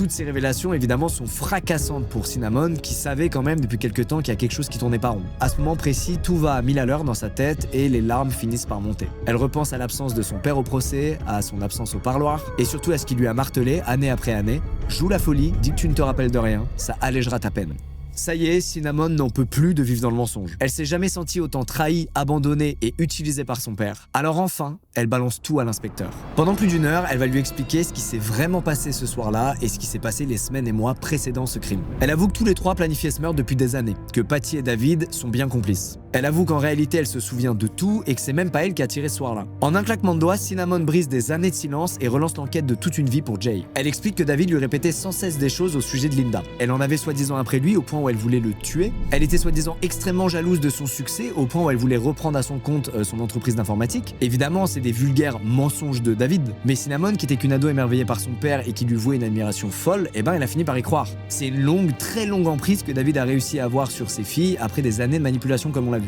Toutes ces révélations, évidemment, sont fracassantes pour Cinnamon, qui savait quand même depuis quelque temps qu'il y a quelque chose qui tournait pas rond. À ce moment précis, tout va à 1000 à l'heure dans sa tête et les larmes finissent par monter. Elle repense à l'absence de son père au procès, à son absence au parloir, et surtout à ce qu'il lui a martelé, année après année. Joue la folie, dis que tu ne te rappelles de rien, ça allégera ta peine. Ça y est, Cinnamon n'en peut plus de vivre dans le mensonge. Elle s'est jamais sentie autant trahie, abandonnée et utilisée par son père. Alors enfin, elle balance tout à l'inspecteur. Pendant plus d'1 heure, elle va lui expliquer ce qui s'est vraiment passé ce soir-là et ce qui s'est passé les semaines et mois précédant ce crime. Elle avoue que tous les trois planifiaient ce meurtre depuis des années, que Patty et David sont bien complices. Elle avoue qu'en réalité, elle se souvient de tout et que c'est même pas elle qui a tiré ce soir-là. En un claquement de doigts, Cinnamon brise des années de silence et relance l'enquête de toute une vie pour Jay. Elle explique que David lui répétait sans cesse des choses au sujet de Linda. Elle en avait soi-disant après lui au point où elle voulait le tuer. Elle était soi-disant extrêmement jalouse de son succès au point où elle voulait reprendre à son compte son entreprise d'informatique. Évidemment, c'est des vulgaires mensonges de David, mais Cinnamon, qui était qu'une ado émerveillée par son père et qui lui vouait une admiration folle, elle a fini par y croire. C'est une longue, très longue emprise que David a réussi à avoir sur ses filles après des années de manipulation comme on l'a vu.